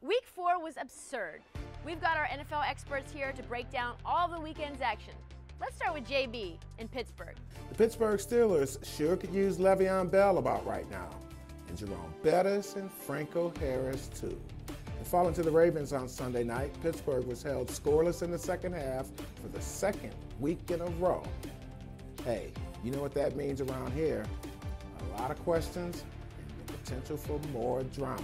Week 4 was absurd. We've got our NFL experts here to break down all of the weekend's action. Let's start with JB in Pittsburgh. The Pittsburgh Steelers sure could use Le'Veon Bell about right now, and Jerome Bettis and Franco Harris too. In falling to the Ravens on Sunday night, Pittsburgh was held scoreless in the second half for the second week in a row. Hey, you know what that means around here? A lot of questions and the potential for more drama.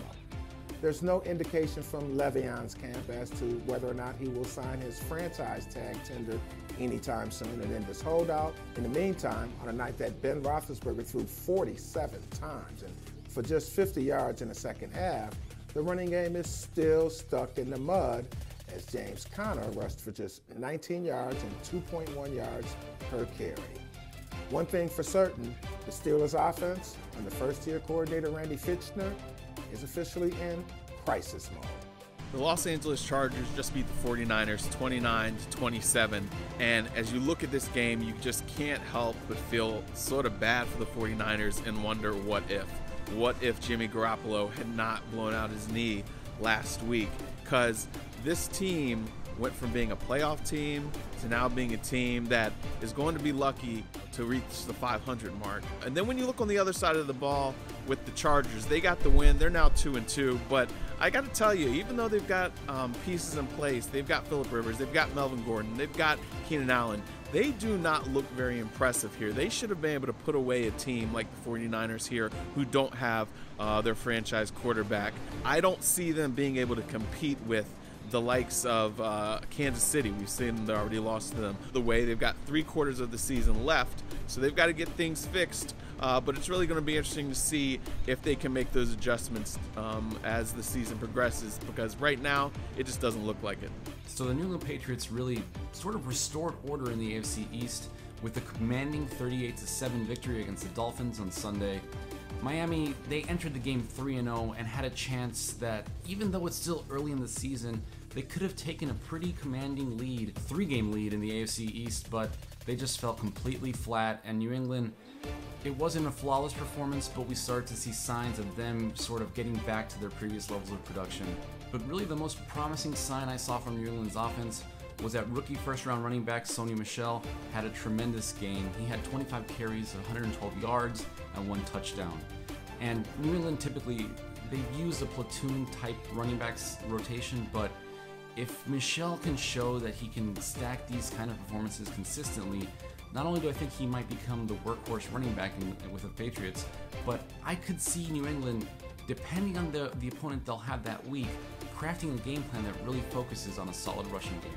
There's no indication from Le'Veon's camp as to whether or not he will sign his franchise tag tender anytime soon and end his holdout. In the meantime, on a night that Ben Roethlisberger threw 47 times and for just 50 yards in the second half, the running game is still stuck in the mud as James Conner rushed for just 19 yards and 2.1 yards per carry. One thing for certain, the Steelers offense under first-year coordinator Randy Fichtner is officially in crisis mode. The Los Angeles Chargers just beat the 49ers 29-27, and as you look at this game, you just can't help but feel sort of bad for the 49ers and wonder what if. What if Jimmy Garoppolo had not blown out his knee last week? Because this team went from being a playoff team to now being a team that is going to be lucky to reach the 500 mark. And then when you look on the other side of the ball with the Chargers, they got the win. They're now 2-2. But I got to tell you, even though they've got pieces in place, they've got Phillip Rivers, they've got Melvin Gordon, they've got Keenan Allen, they do not look very impressive here. They should have been able to put away a team like the 49ers here who don't have their franchise quarterback. I don't see them being able to compete with the likes of Kansas City. We've seen they already lost to them. The way they've got 3/4 of the season left, so they've got to get things fixed. But it's really going to be interesting to see if they can make those adjustments as the season progresses, because right now it just doesn't look like it. So the New England Patriots really sort of restored order in the AFC East with the commanding 38-7 victory against the Dolphins on Sunday. Miami, they entered the game 3-0 and had a chance that, even though it's still early in the season, they could have taken a pretty commanding lead, 3-game lead in the AFC East, but they just fell completely flat. And New England, it wasn't a flawless performance, but we started to see signs of them sort of getting back to their previous levels of production. But really the most promising sign I saw from New England's offense was that rookie first-round running back Sony Michel had a tremendous game. He had 25 carries, 112 yards, and 1 touchdown. And New England typically, they use a platoon-type running backs rotation, but if Michel can show that he can stack these kind of performances consistently, not only do I think he might become the workhorse running back with the Patriots, but I could see New England, depending on the opponent they'll have that week, crafting a game plan that really focuses on a solid rushing game.